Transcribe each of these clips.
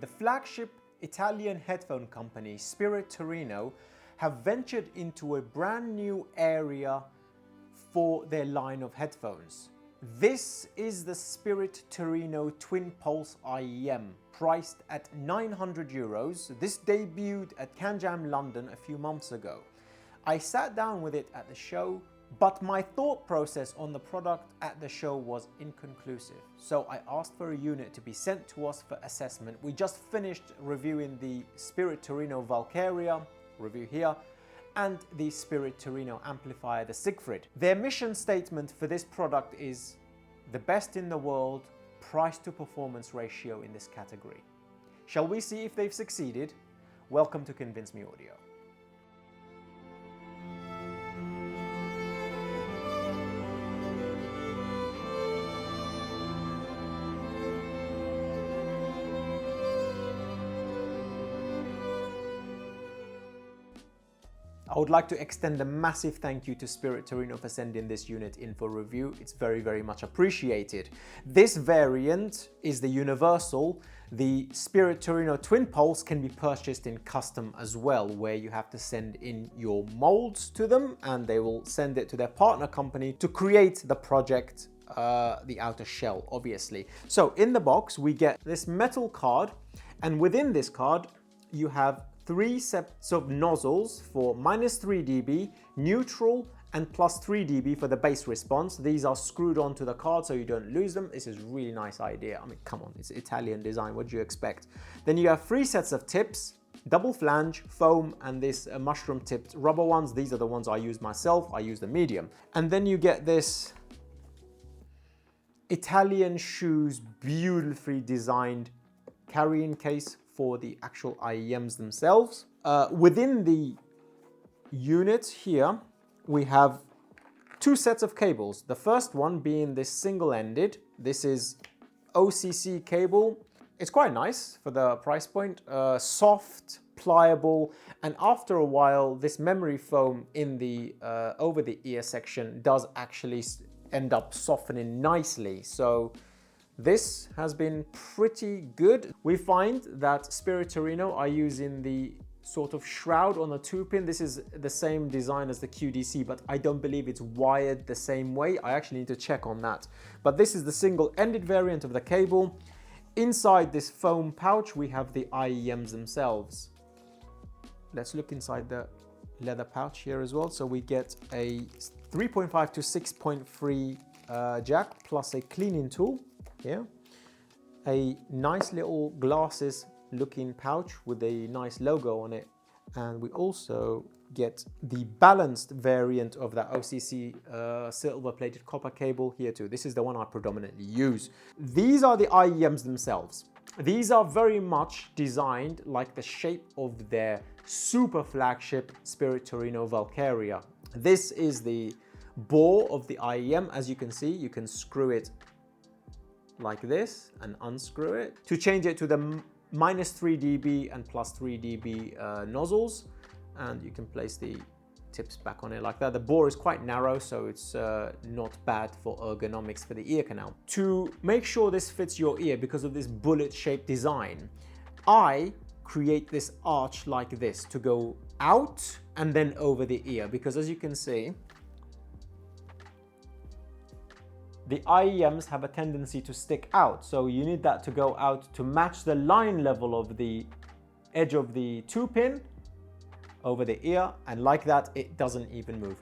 The flagship Italian headphone company, Spirit Torino, have ventured into a brand new area for their line of headphones. This is the Spirit Torino Twin Pulse IEM, priced at €900. This debuted at CanJam London a few months ago. I sat down with it at the show, but my thought process on the product at the show was inconclusive. So I asked for a unit to be sent to us for assessment. We just finished reviewing the Spirit Torino Valkyria, review here, and the Spirit Torino amplifier, the Siegfried. Their mission statement for this product is the best in the world, price to performance ratio in this category. Shall we see if they've succeeded? Welcome to ConvinceMeAudio. I would like to extend a massive thank you to Spirit Torino for sending this unit in for review. It's very, very much appreciated. This variant is the universal. The Spirit Torino Twin Pulse can be purchased in custom as well, where you have to send in your molds to them and they will send it to their partner company to create the project, the outer shell, obviously. So in the box, we get this metal card, and within this card, you have 3 sets of nozzles for -3 dB, neutral, and +3 dB for the bass response. These are screwed onto the card so you don't lose them. This is a really nice idea. I mean, come on, it's Italian design. What do you expect? Then you have 3 sets of tips, double flange, foam, and this mushroom tipped rubber ones. These are the ones I use myself. I use the medium. And then you get this Italian shoes, beautifully designed carrying case for the actual IEMs themselves. Within the unit here, we have 2 sets of cables. The first one being this single-ended. This is OCC cable. It's quite nice for the price point. Soft, pliable, and after a while, this memory foam in the over the ear section does actually end up softening nicely. So this has been pretty good. We find that Spirit Torino are using the sort of shroud on the 2-pin. This is the same design as the QDC, but I don't believe it's wired the same way. I actually need to check on that. But this is the single-ended variant of the cable. Inside this foam pouch, we have the IEMs themselves. Let's look inside the leather pouch here as well. So we get a 3.5 to 6.3 jack plus a cleaning tool. Here, a nice little glasses looking pouch with a nice logo on it, and we also get the balanced variant of that OCC silver plated copper cable here too. This is the one I predominantly use. These are the IEMs themselves. These are very much designed like the shape of their super flagship Spirit Torino Valkyria. This is the bore of the IEM. As you can see, you can screw it like this and unscrew it to change it to the -3 dB and +3 dB nozzles, and you can place the tips back on it like that. The bore is quite narrow, so it's not bad for ergonomics for the ear canal. To make sure this fits your ear because of this bullet-shaped design, I create this arch like this to go out and then over the ear, because as you can see, the IEMs have a tendency to stick out, so you need that to go out to match the line level of the edge of the 2-pin over the ear, and like that it doesn't even move.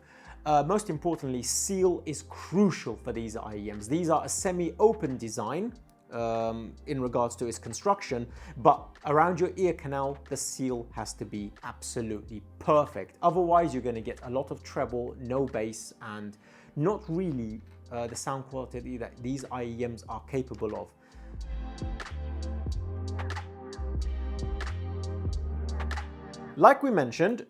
Most importantly, seal is crucial for these IEMs. These are a semi-open design in regards to its construction, but around your ear canal, the seal has to be absolutely perfect. Otherwise, you're going to get a lot of treble, no bass, and not really the sound quality that these IEMs are capable of. Like we mentioned,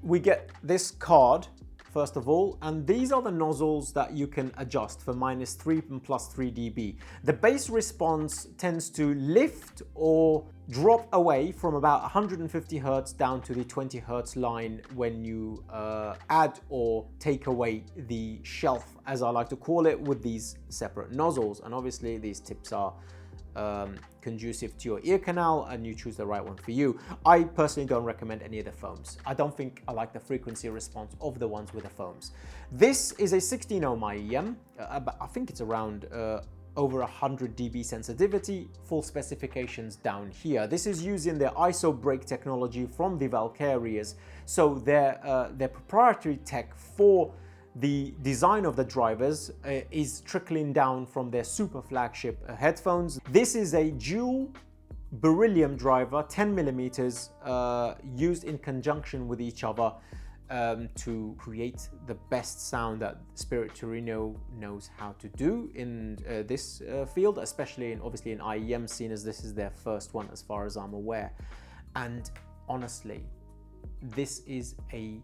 we get this card first of all, and these are the nozzles that you can adjust for -3 and +3 dB. The bass response tends to lift or drop away from about 150 Hertz down to the 20 Hertz line when you add or take away the shelf, as I like to call it, with these separate nozzles. And obviously these tips are conducive to your ear canal, and you choose the right one for you. I personally don't recommend any of the foams. I don't think I like the frequency response of the ones with the foams. This is a 16 ohm IEM. I think it's around over 100 dB sensitivity, full specifications down here. This is using their ISO break technology from the Valkyries. So their proprietary tech for the design of the drivers is trickling down from their super flagship headphones. This is a dual beryllium driver, 10 millimeters, used in conjunction with each other to create the best sound that Spirit Torino knows how to do in this field, especially obviously in IEM, seen as this is their first one as far as I'm aware. And honestly, this is a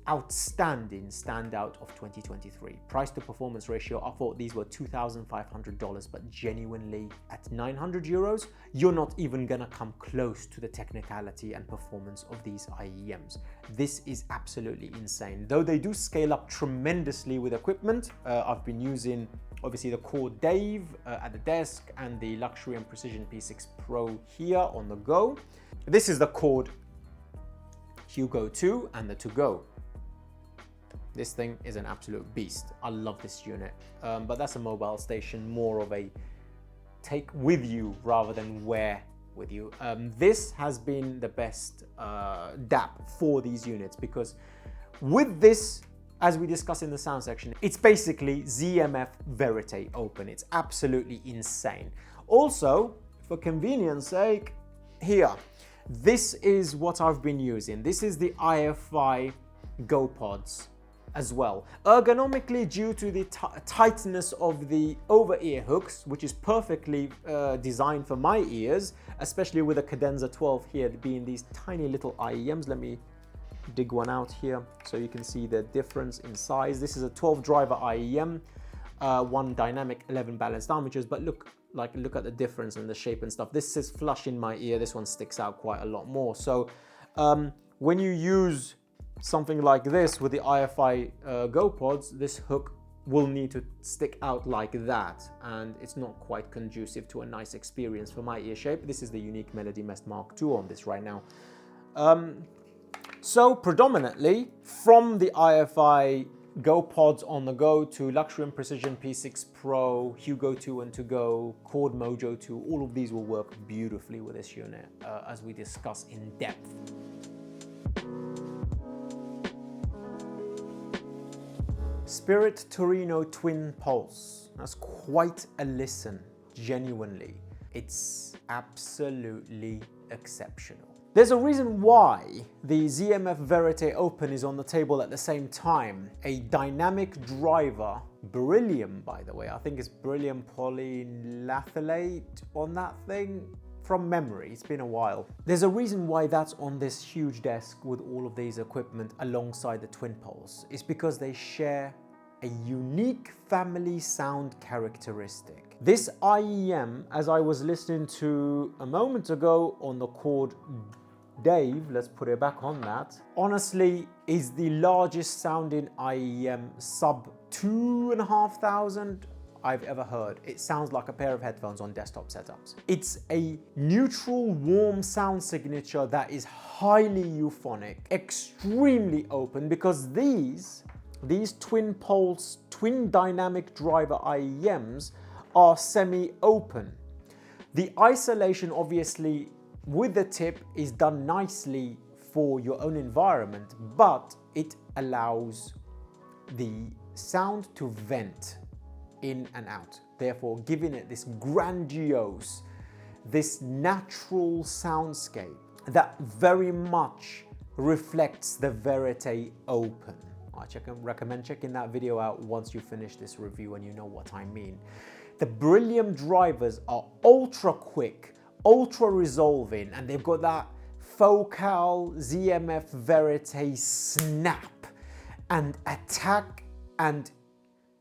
outstanding standout of 2023. Price to performance ratio, I thought these were $2,500, but genuinely at 900 euros, you're not even gonna come close to the technicality and performance of these IEMs. This is absolutely insane. Though they do scale up tremendously with equipment. I've been using obviously the Chord DAVE at the desk and the Luxury&Precision P6 Pro here on the go. This is the Chord Hugo 2 and the To Go. This thing is an absolute beast. I love this unit, but that's a mobile station, more of a take with you rather than wear with you. This has been the best DAP for these units, because with this, as we discussed in the sound section, it's basically ZMF Verite open. It's absolutely insane. Also, for convenience sake, here, this is what I've been using. This is the IFI GoPods as well. Ergonomically, due to the tightness of the over-ear hooks, which is perfectly designed for my ears, especially with a Cadenza 12 here being these tiny little IEMs. Let me dig one out here so you can see the difference in size. This is a 12 driver IEM, one dynamic, 11 balanced armatures, but look at the difference in the shape and stuff. This is flush in my ear. This one sticks out quite a lot more. So when you use something like this with the IFI GoPods, this hook will need to stick out like that, and it's not quite conducive to a nice experience for my ear shape. This is the unique Melody Mest Mark II on this right now. So predominantly from the IFI GoPods on the go to Luxury&Precision P6 Pro, Hugo 2 and To Go, Chord Mojo 2, all of these will work beautifully with this unit as we discuss in depth. Spirit Torino Twin Pulse. That's quite a listen, genuinely. It's absolutely exceptional. There's a reason why the ZMF Verite Open is on the table at the same time. A dynamic driver, beryllium by the way, I think it's beryllium polylathalate on that thing. From memory, it's been a while. There's a reason why that's on this huge desk with all of these equipment alongside the Twin Pulse. It's because they share a unique family sound characteristic. This IEM, as I was listening to a moment ago on the Chord DAVE, let's put it back on that, honestly is the largest sounding IEM sub 2,500 I've ever heard. It sounds like a pair of headphones on desktop setups. It's a neutral, warm sound signature that is highly euphonic, extremely open, because these Twin Pulse, twin dynamic driver IEMs are semi-open. The isolation, obviously, with the tip is done nicely for your own environment, but it allows the sound to vent in and out, therefore giving it this grandiose, this natural soundscape that very much reflects the Verite Open. I recommend checking that video out once you finish this review and you know what I mean. The beryllium drivers are ultra quick, ultra resolving, and they've got that focal ZMF Verite snap and attack and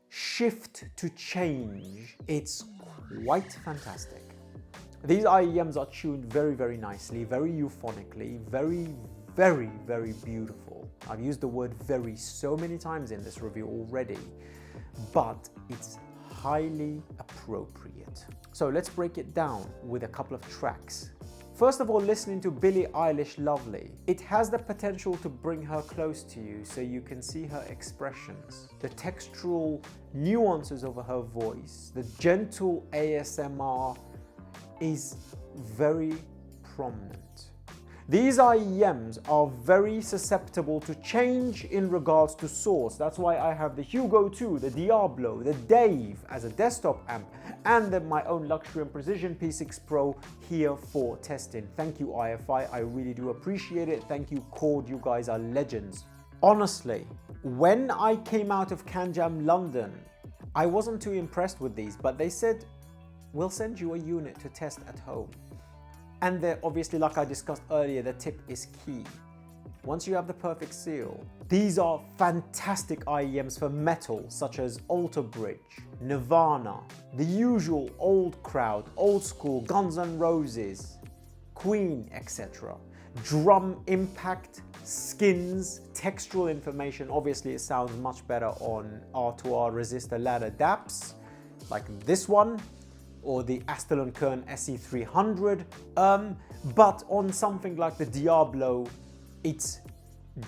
shift to change. It's quite fantastic. These IEMs are tuned very, very nicely, very euphonically, very, very, very beautiful. I've used the word very so many times in this review already, but it's highly appropriate. So let's break it down with a couple of tracks. First of all, listening to Billie Eilish Lovely. It has the potential to bring her close to you so you can see her expressions, the textural nuances of her voice, the gentle ASMR is very prominent. These IEMs are very susceptible to change in regards to source. That's why I have the Hugo 2, the Diablo, the Dave as a desktop amp, and then my own Luxury&Precision P6 Pro here for testing. Thank you, IFI. I really do appreciate it. Thank you, Chord. You guys are legends. Honestly, when I came out of CanJam London, I wasn't too impressed with these, but they said, we'll send you a unit to test at home. And obviously, like I discussed earlier, the tip is key. Once you have the perfect seal, these are fantastic IEMs for metal, such as Alter Bridge, Nirvana, the usual old crowd, old school, Guns N' Roses, Queen, etc. Drum impact, skins, textural information. Obviously, it sounds much better on R2R resistor ladder DAPs, like this one, or the A&K SE300, but on something like the Diablo, it's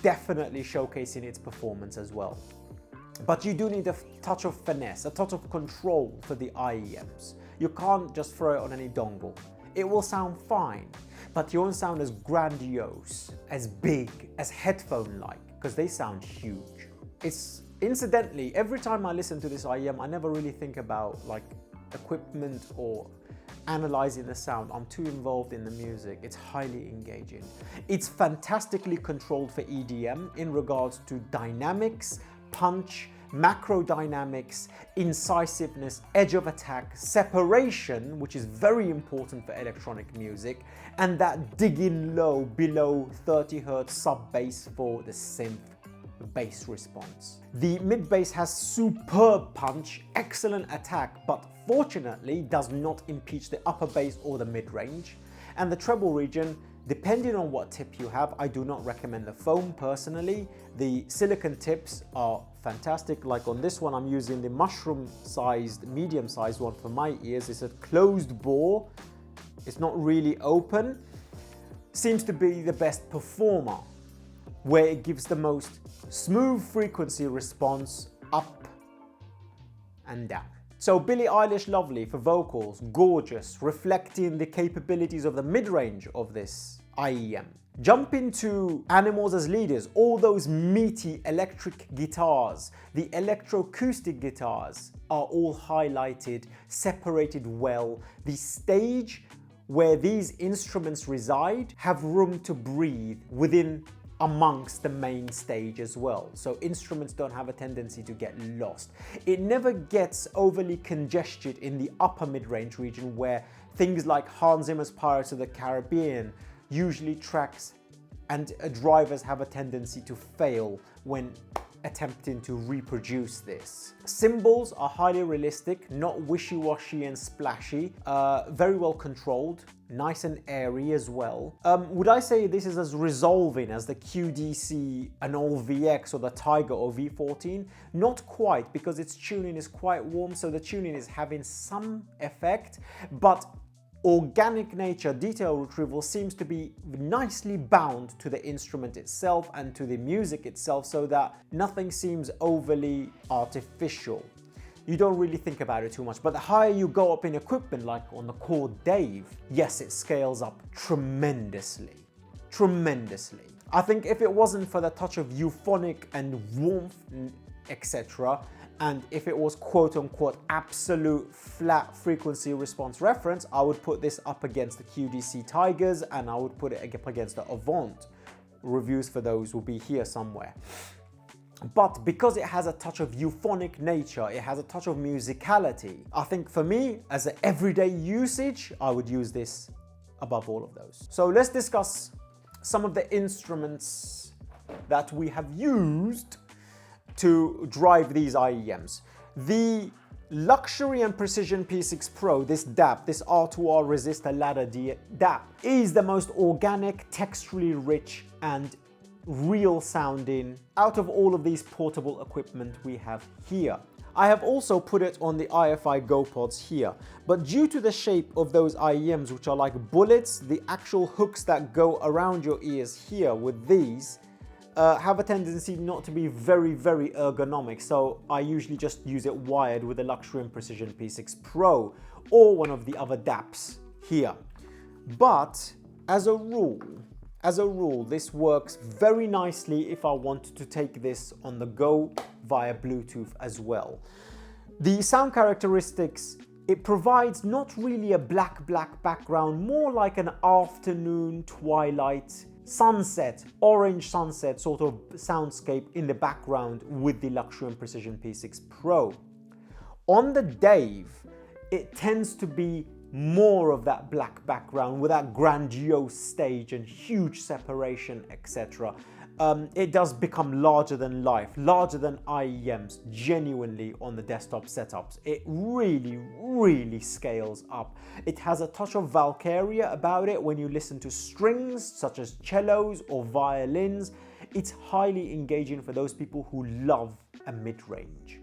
definitely showcasing its performance as well. But you do need a touch of finesse, a touch of control for the IEMs. You can't just throw it on any dongle. It will sound fine, but you won't sound as grandiose, as big, as headphone-like, because they sound huge. It's, incidentally, every time I listen to this IEM, I never really think about like equipment or analyzing the sound. I'm too involved in the music. It's highly engaging. It's fantastically controlled for EDM in regards to dynamics, punch, macro dynamics, incisiveness, edge of attack, separation, which is very important for electronic music, and that digging low below 30 Hz sub bass for the synth bass response. The mid bass has superb punch, excellent attack, but fortunately does not impeach the upper bass or the mid range. And the treble region, depending on what tip you have, I do not recommend the foam personally. The silicone tips are fantastic. Like on this one, I'm using the mushroom sized, medium sized one for my ears. It's a closed bore. It's not really open. Seems to be the best performer, where it gives the most smooth frequency response up and down. So Billie Eilish Lovely for vocals, gorgeous, reflecting the capabilities of the mid-range of this IEM. Jump into Animals as Leaders, all those meaty electric guitars, the electroacoustic guitars are all highlighted, separated well. The stage where these instruments reside have room to breathe within amongst the main stage as well, so instruments don't have a tendency to get lost. It never gets overly congested in the upper mid-range region, where things like Hans Zimmer's Pirates of the Caribbean, usually tracks and drivers have a tendency to fail when attempting to reproduce this. Cymbals are highly realistic, not wishy-washy and splashy, very well controlled, nice and airy as well. Would I say this is as resolving as the QDC, an old VX or the Tiger or V14? Not quite, because its tuning is quite warm, so the tuning is having some effect, but organic nature, detail retrieval seems to be nicely bound to the instrument itself and to the music itself, so that nothing seems overly artificial. You don't really think about it too much, but the higher you go up in equipment, like on the Chord DAVE, yes, it scales up tremendously. Tremendously. I think if it wasn't for the touch of euphonic and warmth, etc., and if it was quote-unquote absolute flat frequency response reference, I would put this up against the QDC Tigers, and I would put it up against the Avant. Reviews for those will be here somewhere. But because it has a touch of euphonic nature, it has a touch of musicality, I think for me, as an everyday usage, I would use this above all of those. So let's discuss some of the instruments that we have used to drive these IEMs. The Luxury&Precision P6 Pro, this DAP, this R2R resistor ladder DAP, is the most organic, texturally rich, and real sounding out of all of these portable equipment we have here. I have also put it on the IFI Go pods here, but due to the shape of those IEMs, which are like bullets, the actual hooks that go around your ears here with these have a tendency not to be very ergonomic, so I usually just use it wired with the Luxury&Precision P6 Pro or one of the other DAPs here. But as a rule, this works very nicely if I want to take this on the go via Bluetooth as well. The sound characteristics, it provides not really a black background, more like an afternoon, twilight, sunset, orange sunset sort of soundscape in the background with the Luxury&Precision P6 Pro. On the Dave, it tends to be more of that black background with that grandiose stage and huge separation, etc. It does become larger than life, larger than IEMs, genuinely on the desktop setups. It really scales up. It has a touch of Valkyria about it when you listen to strings such as cellos or violins. It's highly engaging for those people who love a mid-range.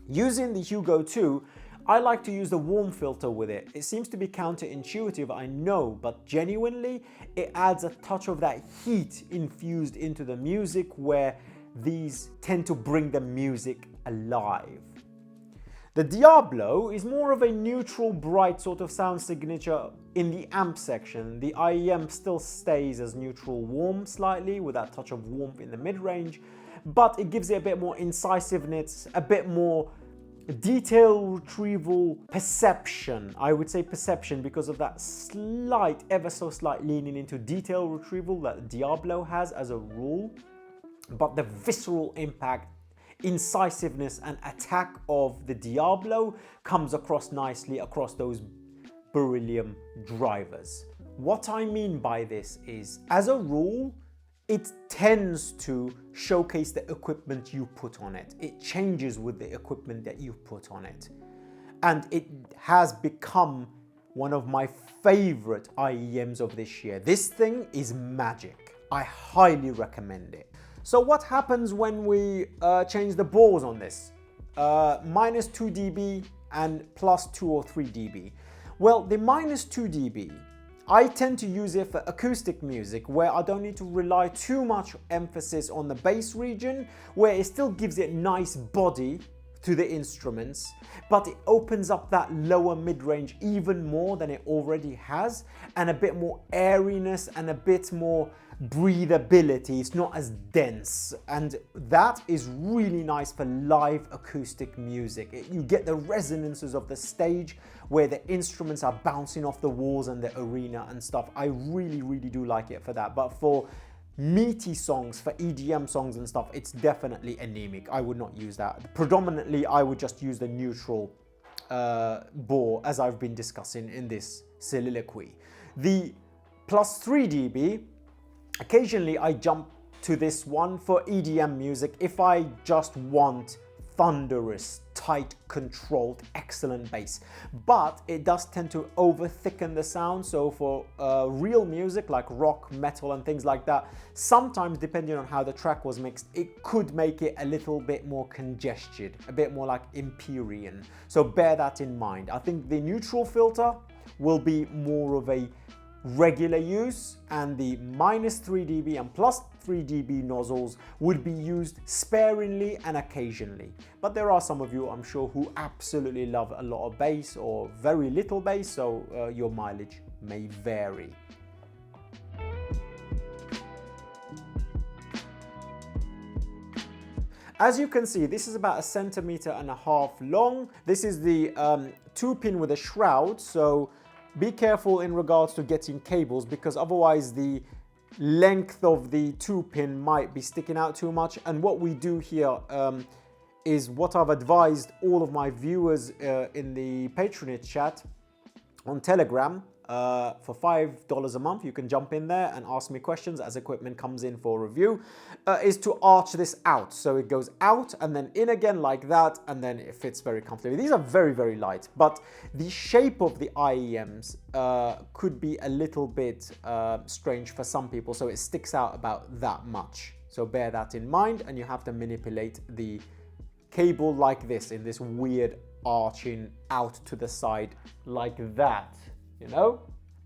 Using the Hugo 2, I like to use the warm filter with it. It seems to be counterintuitive, I know, but genuinely, it adds a touch of that heat infused into the music where these tend to bring the music alive. The Diablo is more of a neutral, bright sort of sound signature in the amp section. The IEM still stays as neutral warm slightly with that touch of warmth in the mid-range, but it gives it a bit more incisiveness, a bit more detail retrieval perception. I would say perception because of that slight, ever so slight leaning into detail retrieval that Diablo has as a rule. But the visceral impact, incisiveness and attack of the Diablo comes across nicely across those beryllium drivers. What I mean by this is, as a rule, it tends to showcase the equipment you put on it. It changes with the equipment that you put on it. And it has become one of my favorite IEMs of this year. This thing is magic. I highly recommend it. So what happens when we change the bores on this? Minus 2 dB and plus 2 or 3 dB. Well, the minus 2 dB, I tend to use it for acoustic music where I don't need to rely too much emphasis on the bass region, where it still gives it nice body to the instruments, but it opens up that lower mid-range even more than it already has, and a bit more airiness and a bit more breathability. It's not as dense, and that is really nice for live acoustic music. You get the resonances of the stage where the instruments are bouncing off the walls and the arena and stuff. I really do like it for that. But for meaty songs, for EDM songs and stuff, it's definitely anemic. I would not use that. Predominantly, I would just use the neutral bore, as I've been discussing in this soliloquy. The plus 3 dB, occasionally I jump to this one for EDM music if I just want thunderous, tight, controlled, excellent bass. But it does tend to over thicken the sound, so for real music like rock, metal and things like that, sometimes depending on how the track was mixed, it could make it a little bit more congested, a bit more like Empyrean. So bear that in mind. I think the neutral filter will be more of a regular use, and the minus 3 dB and plus 3 dB nozzles would be used sparingly and occasionally. But there are some of you, I'm sure, who absolutely love a lot of bass or very little bass, so your mileage may vary. As you can see, this is about 1.5 centimeters long. This is the 2-pin with a shroud, so be careful in regards to getting cables, because otherwise the length of the 2-pin might be sticking out too much. And what we do here is what I've advised all of my viewers in the patronage chat on Telegram. For $5 a month, you can jump in there and ask me questions as equipment comes in for review, is to arch this out. So it goes out and then in again like that, and then it fits very comfortably. These are very, very light, but the shape of the IEMs could be a little bit strange for some people, so it sticks out about that much. So bear that in mind, and you have to manipulate the cable like this, in this weird arching out to the side like that. You know?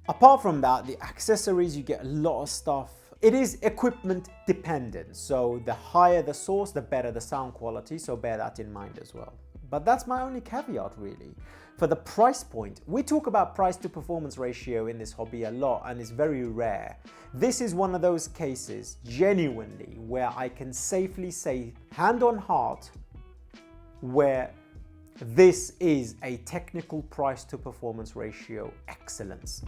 Apart from that, the accessories, you get a lot of stuff. It is equipment dependent, so the higher the source, the better the sound quality, so bear that in mind as well. But that's my only caveat really. For the price point, we talk about price to performance ratio in this hobby a lot, and it's very rare. This is one of those cases, genuinely, where I can safely say, hand on heart, where this is a technical price to performance ratio excellence.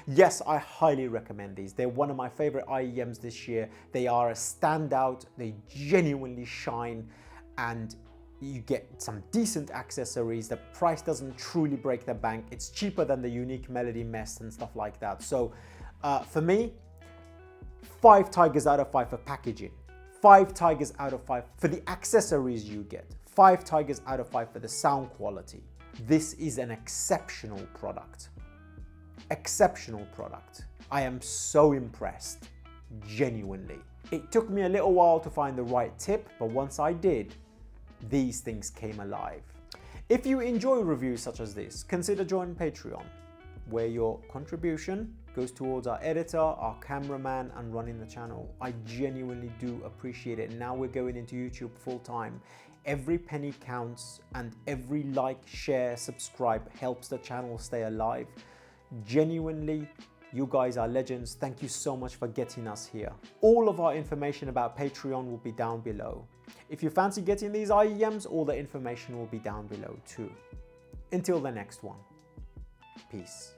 Yes, I highly recommend these. They're one of my favorite IEMs this year. They are a standout, they genuinely shine, and you get some decent accessories. The price doesn't truly break the bank. It's cheaper than the unique melody mess and stuff like that. So for me, 5 tigers out of 5 for packaging. 5 tigers out of 5 for the accessories you get. 5 tigers out of 5 for the sound quality. This is an exceptional product. Exceptional product. I am so impressed, genuinely. It took me a little while to find the right tip, but once I did, these things came alive. If you enjoy reviews such as this, consider joining Patreon, where your contribution goes towards our editor, our cameraman, and running the channel. I genuinely do appreciate it. Now we're going into YouTube full time. Every penny counts, and every like, share, subscribe helps the channel stay alive. Genuinely, you guys are legends. Thank you so much for getting us here. All of our information about Patreon will be down below. If you fancy getting these IEMs, all the information will be down below too. Until the next one, peace.